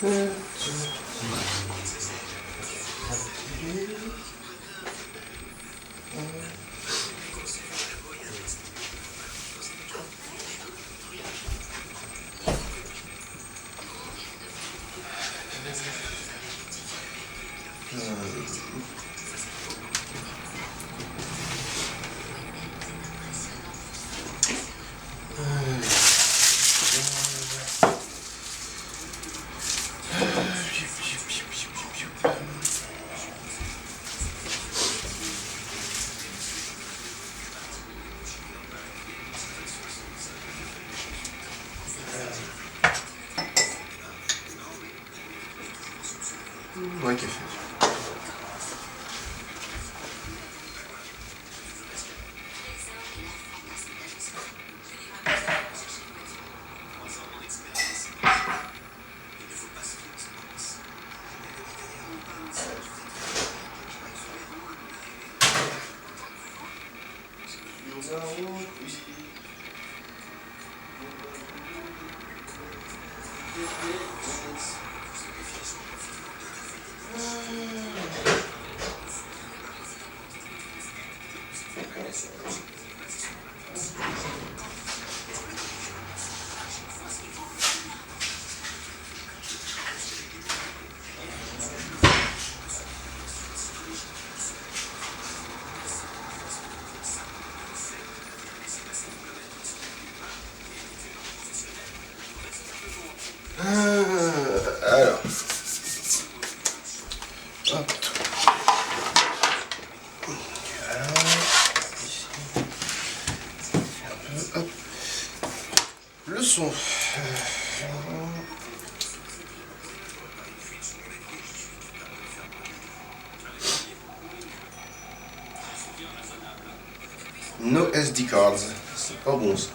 Ouais, café. Alors. Hop. Hop. Le son. No SD cards. C'est pas bon ça.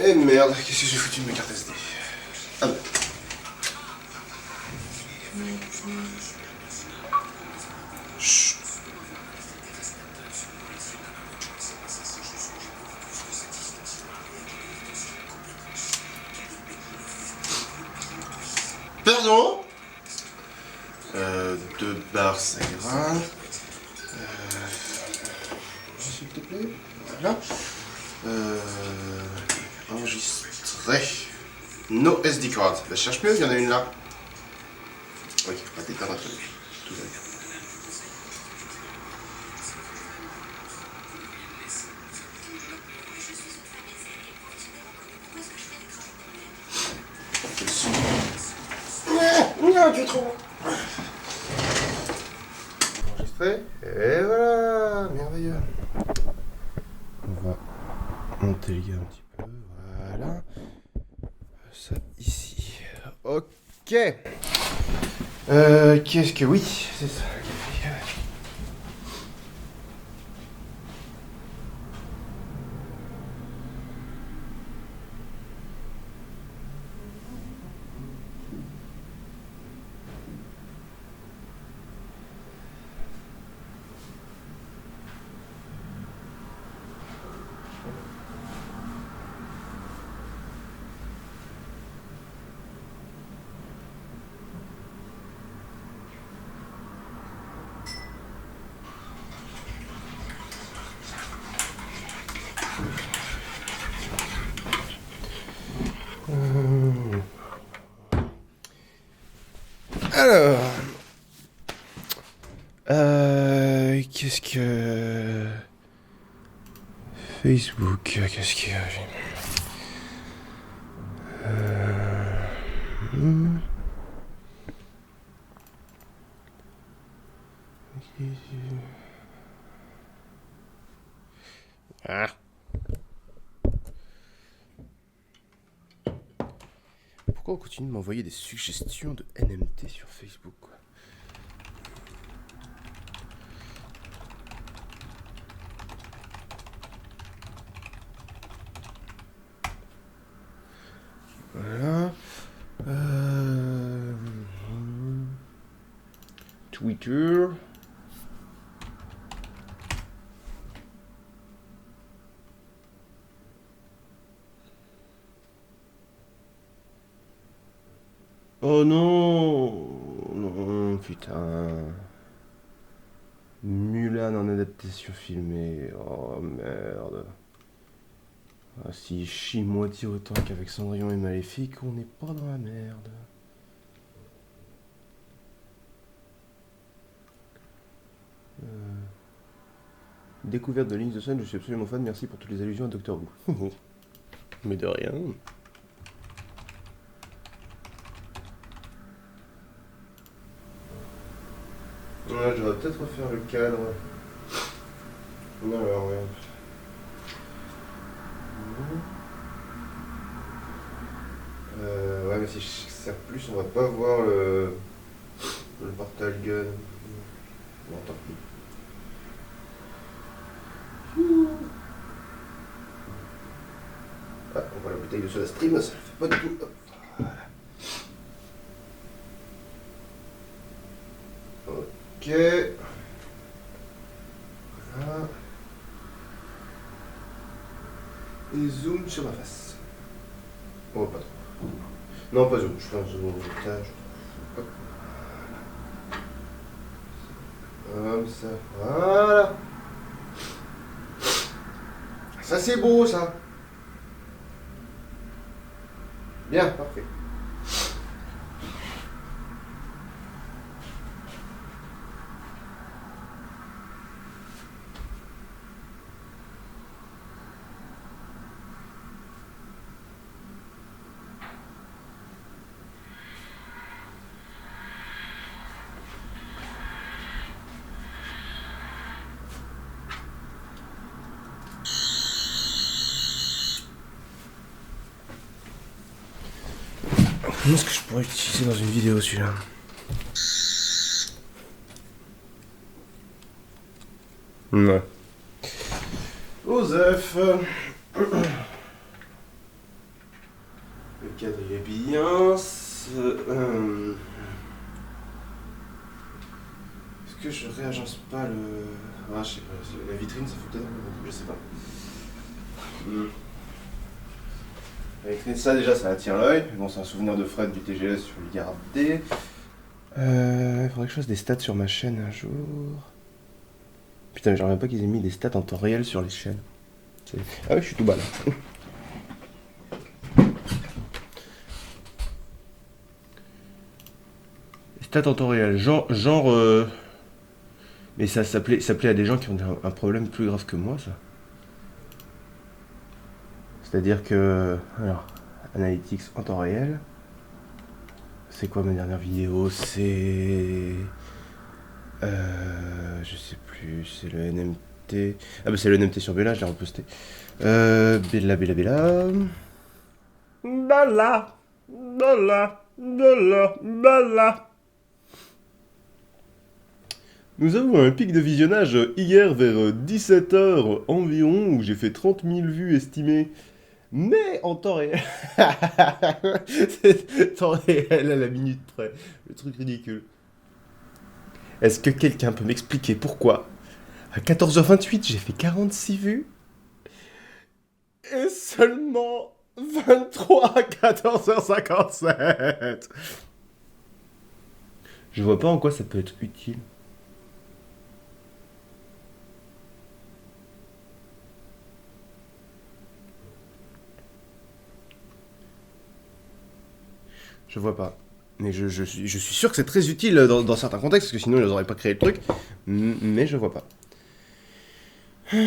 Eh merde, qu'est-ce que j'ai foutu de mes cartes SD? Ah bah. Chut. Pardon? 2 barres, ça ira. S'il te plaît. Voilà. Enregistrer. No SD card. Bah, cherche mieux, il y en a une là. Ok, pas t'éteindre un truc. Tout va bien. Quel son? Non, tu es trop. Enregistrer. Et voilà, merveilleux. On va monter les gars un petit peu. Voilà. Ça ici. Ok. Qu'est-ce que oui, c'est ça. Alors, qu'est-ce que Facebook, qu'est-ce qu'il y a? Ah. Pourquoi on continue de m'envoyer des suggestions de NMT sur Facebook, quoi? Voilà. Twitter. Oh non! Non, putain. Mulan en adaptation filmée. Oh merde. Ah, si chie moitié autant qu'avec Cendrillon et Maléfique, on n'est pas dans la merde. Découverte de Lynx de Sun, je suis absolument fan, merci pour toutes les allusions à Doctor Who. Mais de rien. Ouais, je devrais peut-être refaire le cadre. Non, alors, ouais. Ouais, mais si je sers plus, on va pas voir le portal gun. Bon, tant pis. Ah, on voit la bouteille de soda stream, ça le fait pas du tout. Hop. Ok. Voilà. Et zoom sur ma face. Oh, pas trop. Non, pas zoom, je fais un zoom au montage. Hop. Comme ça. Voilà. Ça, c'est beau, ça. Bien, parfait. Comment est-ce que je pourrais l'utiliser dans une vidéo, celui-là? Ouais. Osef. Le cadre, il est bien. Est-ce que je réagence pas le... Ah, je sais pas. La vitrine, ça fait peut-être un peu beaucoup, je sais pas. Avec ça, déjà, ça attire l'œil. Bon, c'est un souvenir de Fred du TGS, je vais le garder. Faudrait que je fasse des stats sur ma chaîne un jour. Putain, mais j'en reviens pas qu'ils aient mis des stats en temps réel sur les chaînes. Ah oui, je suis tout bas là. Stats en temps réel, mais ça s'appelait à des gens qui ont un problème plus grave que moi, ça. C'est-à-dire que... Alors, Analytics en temps réel. C'est quoi ma dernière vidéo? C'est... je sais plus, c'est le NMT... Ah bah c'est le NMT sur Bella, je l'ai reposté. Bella. Bella. Nous avons un pic de visionnage hier vers 17h environ, où j'ai fait 30 000 vues estimées. Mais en temps réel... C'est temps réel à la minute près. Le truc ridicule. Est-ce que quelqu'un peut m'expliquer pourquoi à 14h28 j'ai fait 46 vues et seulement 23 à 14h57? Je vois pas en quoi ça peut être utile. Je vois pas. Mais je suis sûr que c'est très utile dans certains contextes, parce que sinon ils n'auraient pas créé le truc. Mais je vois pas. Tu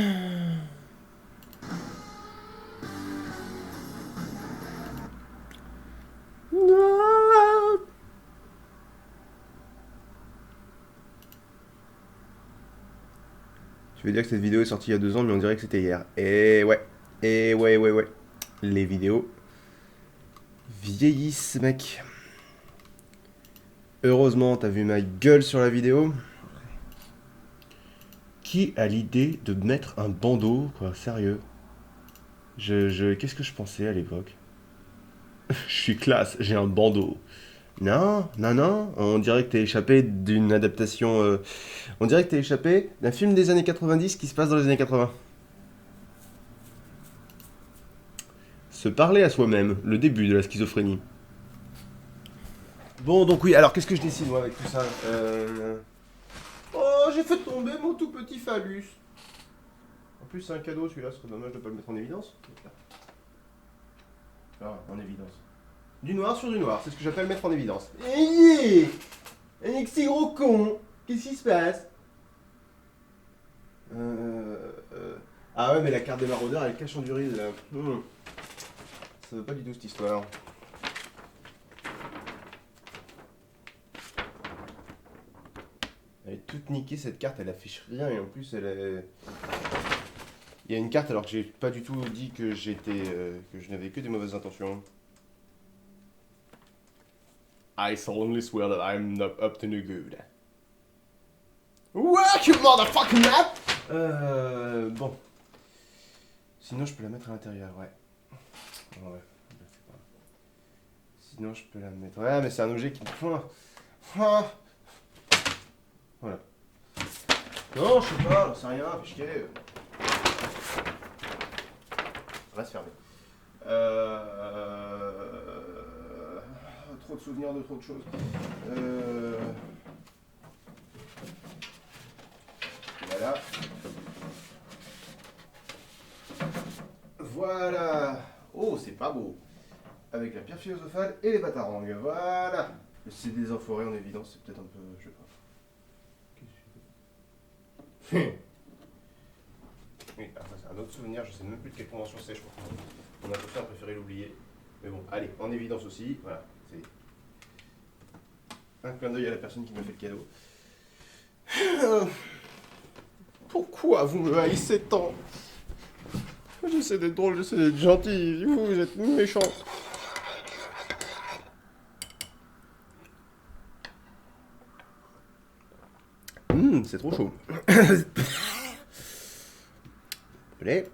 veux dire que cette vidéo est sortie il y a 2 ans, mais on dirait que c'était hier. Et ouais. Et ouais. Les vidéos vieillissent, mec. Heureusement, t'as vu ma gueule sur la vidéo. Qui a l'idée de mettre un bandeau, quoi, sérieux? Qu'est-ce que je pensais à l'époque? Je suis classe, j'ai un bandeau. Non, on dirait que t'es échappé d'une adaptation... On dirait que t'es échappé d'un film des années 90 qui se passe dans les années 80. Se parler à soi-même, le début de la schizophrénie. Bon, donc oui, alors qu'est-ce que je décide moi avec tout ça Oh, j'ai fait tomber mon tout petit phallus. En plus, c'est un cadeau celui-là, ce serait dommage de ne pas le mettre en évidence. Ah, en évidence. Du noir sur du noir, c'est ce que j'appelle mettre en évidence. Eh un si gros con. Qu'est-ce qui se passe Ah ouais, mais la carte des maraudeurs, elle cache en duril là. Ça veut pas du tout cette histoire. Elle est toute niquée cette carte, elle affiche rien et en plus elle est... Il y a une carte alors que j'ai pas du tout dit que j'étais... que je n'avais que des mauvaises intentions. I solemnly swear that I'm not up to no good. Work you motherfucking map. Bon. Sinon je peux la mettre à l'intérieur, ouais. Ouais. Sinon je peux la mettre... Ouais mais c'est un objet qui me... Voilà. Non, je sais pas, c'est rien, fais chier. Reste fermé. Trop de souvenirs de trop de choses. Voilà. Voilà. Oh, c'est pas beau. Avec la pierre philosophale et les batarangs. Voilà. Le CD des enfoirés en évidence, c'est peut-être un peu... Je sais pas. Oui, après c'est un autre souvenir, je sais même plus de quelle convention c'est, je crois. Mon associé a préféré l'oublier. Mais bon, allez, en évidence aussi, voilà, c'est un clin d'œil à la personne qui m'a fait le cadeau. Pourquoi vous me haïssez tant? J'essaie d'être drôle, j'essaie d'être gentil, vous êtes méchant. C'est trop chaud. Allez.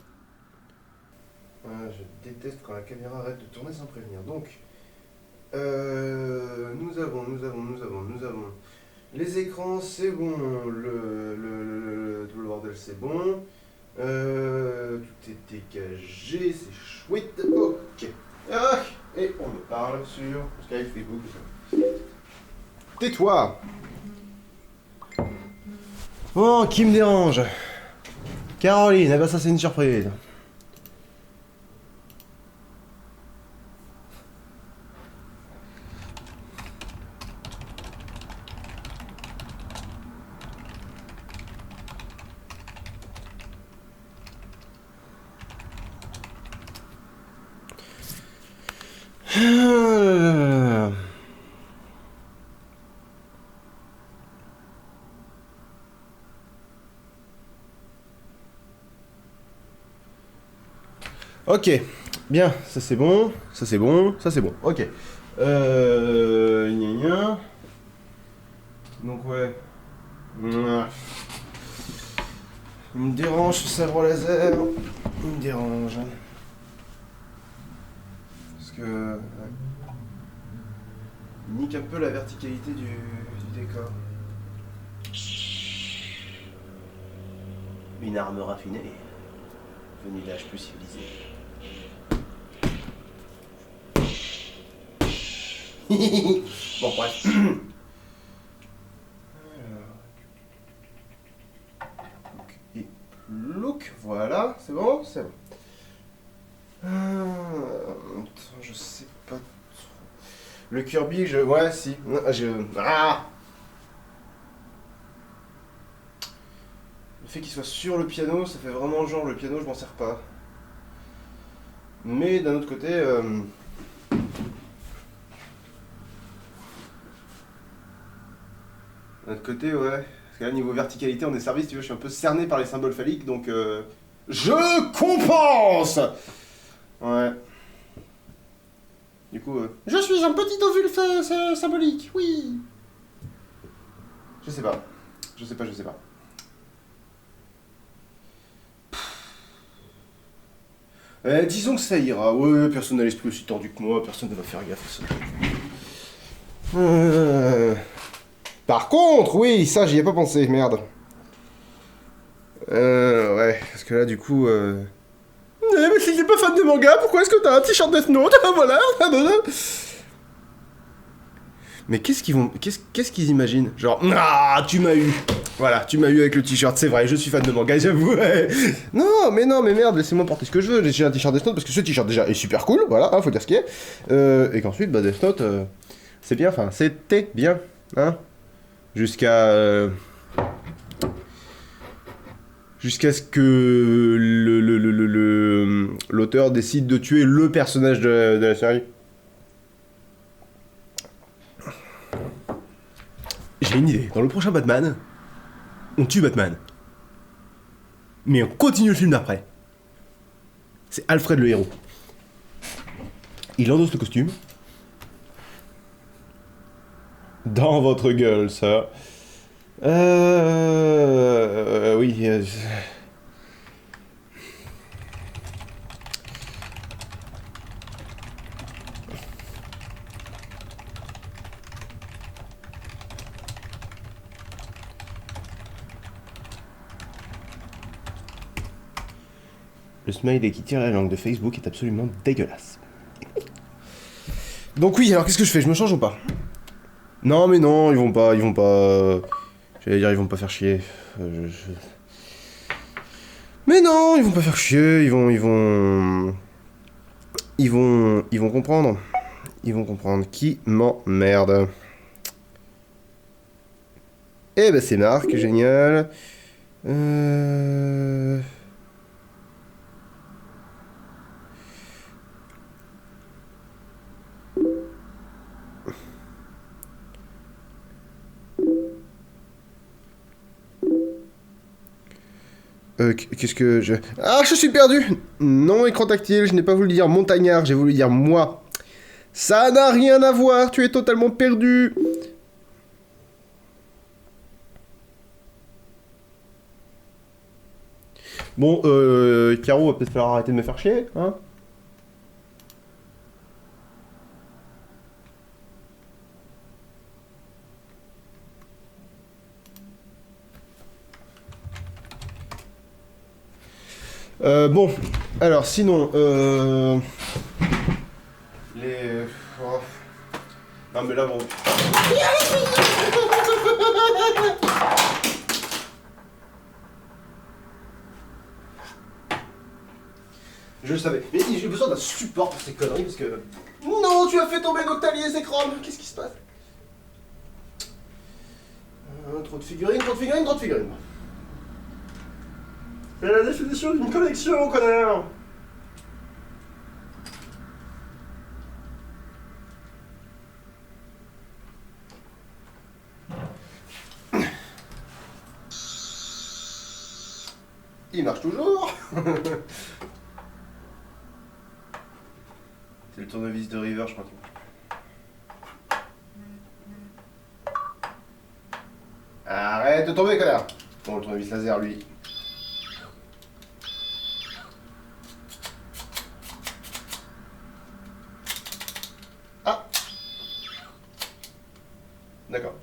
Je déteste quand la caméra arrête de tourner sans prévenir. Donc, nous avons. Les écrans, c'est bon. Tout le bordel, c'est bon. Tout est dégagé, c'est chouette. Ok. Et on me parle sur Skype, Facebook. Tais-toi. Oh, qui me dérange? Caroline, eh ben ça c'est une surprise. Ok, bien, ça c'est bon, ça c'est bon, ça c'est bon, ok. Gna gna. Donc ouais. Mouah. Il me dérange ce sabre laser, il me dérange. Parce que... Ouais. Il nique un peu la verticalité du décor. Une arme raffinée, venue d'âge plus civilisé. Bon, bref. Et look, voilà, c'est bon, c'est bon. Attends, je sais pas trop. Le Kirby, ouais, si. Ah Le fait qu'il soit sur le piano, ça fait vraiment genre le piano, je m'en sers pas. Mais d'un autre côté... D'un autre côté, ouais. Parce que là, niveau verticalité, on est servi, si tu veux, je suis un peu cerné par les symboles phalliques, donc je compense. Ouais. Du coup, je suis un petit ovule symbolique, oui. Je sais pas. Je sais pas. Disons que ça ira. Ouais, personne n'a l'esprit aussi tordu que moi, personne ne va faire gaffe à ça. Par contre, oui, ça j'y ai pas pensé, merde. Ouais, parce que là du coup... mais si t'es pas fan de manga, pourquoi est-ce que t'as un t-shirt Death Note? Voilà. Mais qu'est-ce qu'ils imaginent? Genre, ah, tu m'as eu. Voilà, tu m'as eu avec le t-shirt, c'est vrai, je suis fan de manga, j'avoue. Ouais. Non, mais merde, laissez-moi porter ce que je veux. J'ai un t-shirt Death Note parce que ce t-shirt déjà est super cool, voilà, hein, faut dire ce qu'il est. Et qu'ensuite, bah, Death Note, c'est bien, enfin, c'était bien, hein. Jusqu'à. Jusqu'à ce que l'auteur décide de tuer le personnage de la série. J'ai une idée. Dans le prochain Batman, on tue Batman. Mais on continue le film d'après. C'est Alfred le héros. Il endosse le costume. Dans votre gueule, ça. Oui. Le smiley qui tire la langue de Facebook est absolument dégueulasse. Donc oui, alors qu'est-ce que je fais? Je me change ou pas? Non mais non, ils vont pas... J'allais dire ils vont pas faire chier. Mais non, ils vont pas faire chier, ils vont comprendre. Ils vont comprendre qui m'emmerde. Eh ben c'est Marc, génial. Qu'est-ce que je... Ah, je suis perdu. Non, écran tactile, je n'ai pas voulu dire montagnard, j'ai voulu dire moi. Ça n'a rien à voir, tu es totalement perdu. Bon, Caro, va peut-être falloir arrêter de me faire chier, hein. Bon, alors sinon, les... Oh. Non mais là, bon... Je le savais. Mais j'ai besoin d'un support pour ces conneries parce que... Non, tu as fait tomber Noctali et ses chromes. Qu'est-ce qui se passe? Trop de figurines, trop de figurines, trop de figurines. C'est la définition d'une collection, connard. Il marche toujours. C'est le tournevis de River, je crois qu'il marche. Arrête de tomber, connard. Bon, le tournevis laser, lui. Ah. D'accord.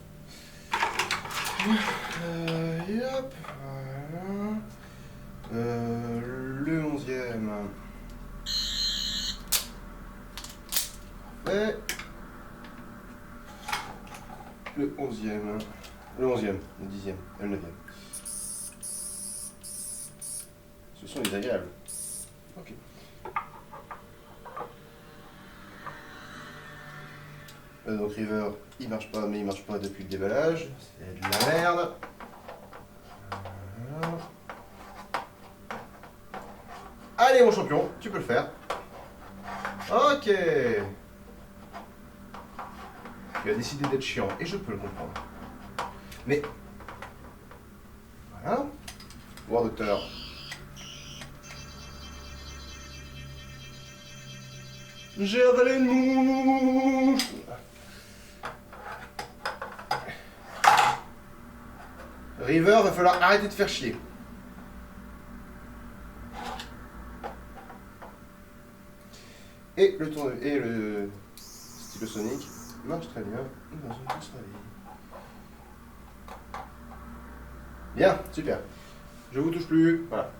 Hop. Voilà. Le 11e. Et le 11e. Le 11e, le 10e et le 9e. Ce sont les agréables. Ok. Donc River, il marche pas, mais il marche pas depuis le déballage. C'est de la merde. Voilà. Allez mon champion, tu peux le faire. Ok. Tu as décidé d'être chiant et je peux le comprendre. Mais... Voilà. War Docteur. J'ai avalé une mouche. River, va falloir arrêter de faire chier. Et le stylo sonique marche très bien dans une grosse vie. Bien, super. Je vous touche plus, voilà.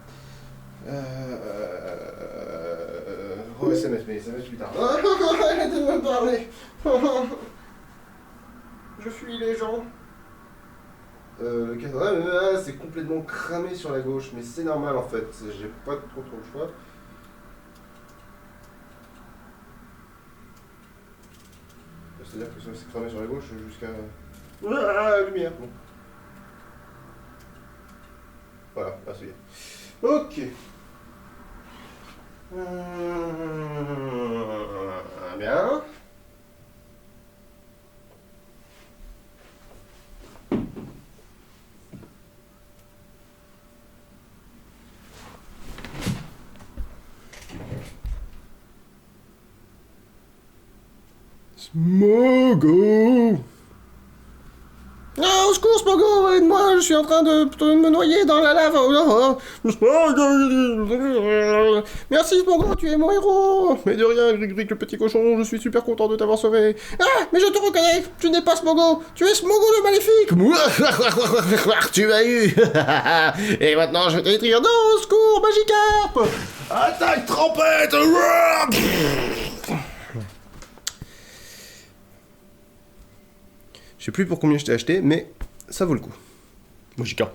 SMS, mais SMS plus tard. Arrêtez de me parler. Je fuis les gens. C'est complètement cramé sur la gauche, mais c'est normal en fait. J'ai pas trop le choix. C'est-à-dire que c'est cramé sur la gauche jusqu'à... Ah, lumière. Bon. Voilà, là c'est bien. Ok. Bien. Smogo! Ah, au secours, Smogo! Aide-moi, je suis en train de me noyer dans la lave! Smogo! Merci, Smogo, tu es mon héros! Mais de rien, Grig, le petit cochon, je suis super content de t'avoir sauvé! Ah, mais je te reconnais! Tu n'es pas Smogo! Tu es Smogo le maléfique! Tu m'as eu! Et maintenant, je vais te détruire! Non, au secours, Magikarp! Attaque trompette! Je sais plus pour combien je t'ai acheté, mais ça vaut le coup. Magikarp.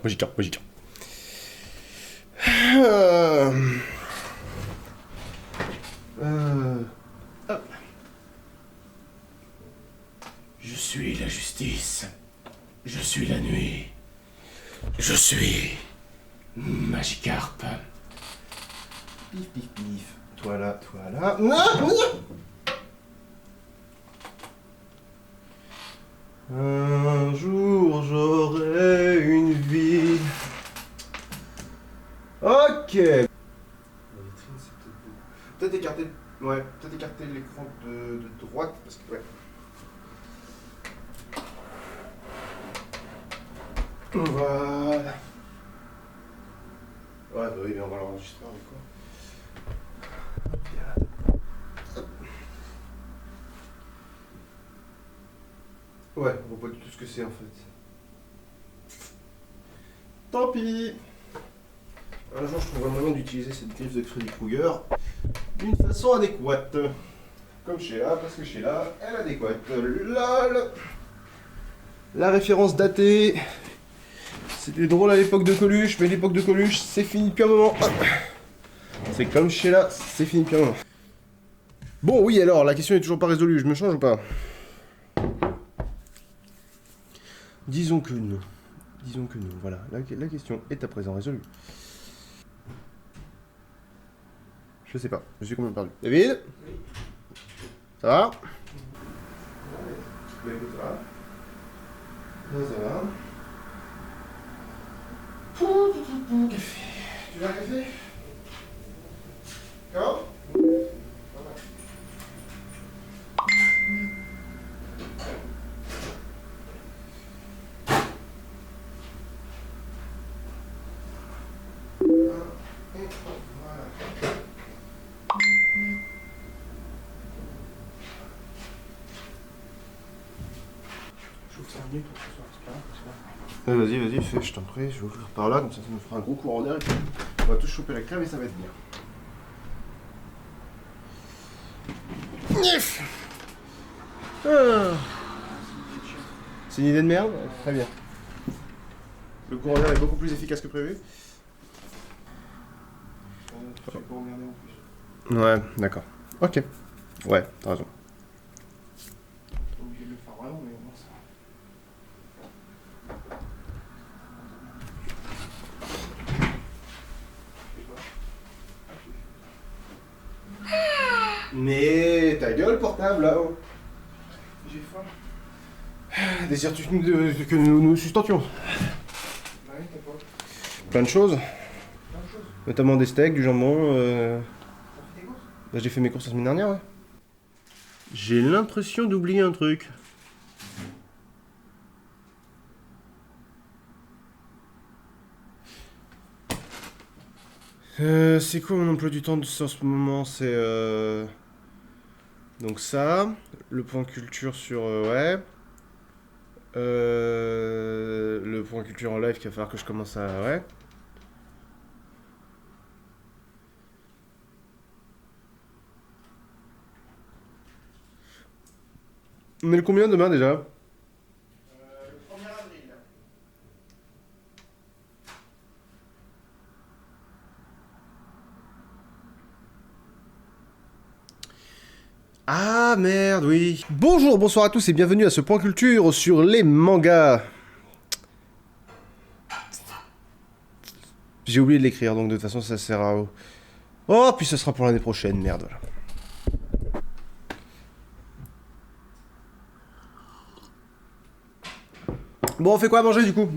Hop. Je suis la justice. Je suis la nuit. Je suis Magikarp. Pif, pif, pif. Toi là. Un jour j'aurai une vie. Ok. La vitrine c'est peut-être beau. Peut-être écarter. Ouais, peut-être écarter l'écran de droite parce que ouais. Voilà. Ouais, bah oui, mais on va l'enregistrer avec quoi. Ouais, on voit pas du tout ce que c'est en fait. Tant pis. Un jour, je trouverai moyen d'utiliser cette griffe de Freddy Krueger d'une façon adéquate. Comme Sheila, parce que Sheila, elle est adéquate. LOL. La référence datée. C'était drôle à l'époque de Coluche, mais l'époque de Coluche, c'est fini depuis un moment. C'est comme Sheila, c'est fini depuis un moment. Bon, oui, alors, la question est toujours pas résolue. Je me change ou pas? Disons que non. Voilà. La question est à présent résolue. Je sais pas. Je suis complètement perdu. David? Oui. Ça va? Oui, ça va. Ça va. Café. Tu veux un café? D'accord? Vas-y, fais, je t'en prie, je vais ouvrir par là, comme ça nous fera un gros courant d'air et puis on va tous choper la crème et ça va être bien. Ah. C'est une idée de merde? Très bien. Le courant d'air est beaucoup plus efficace que prévu. Ouais, d'accord. Ok. Ouais, t'as raison. Obligé de le faire vraiment, mais bon, ça. Mais ta gueule portable là-haut. J'ai faim. Désires-tu que nous nous sustentions? Bah oui, t'as quoi? Plein de choses. Notamment des steaks, du jambon. T'as fait tes courses? Bah, j'ai fait mes courses la semaine dernière, ouais. J'ai l'impression d'oublier un truc. C'est quoi mon emploi du temps en ce moment? C'est donc ça, le point culture sur ouais, le point culture en live qu'il va falloir que je commence à ouais. On est le combien demain déjà? Ah merde, oui. Bonjour, bonsoir à tous et bienvenue à ce point culture sur les mangas. J'ai oublié de l'écrire, donc de toute façon ça sert à... Oh, puis ce sera pour l'année prochaine, merde, voilà. Bon, on fait quoi à manger du coup?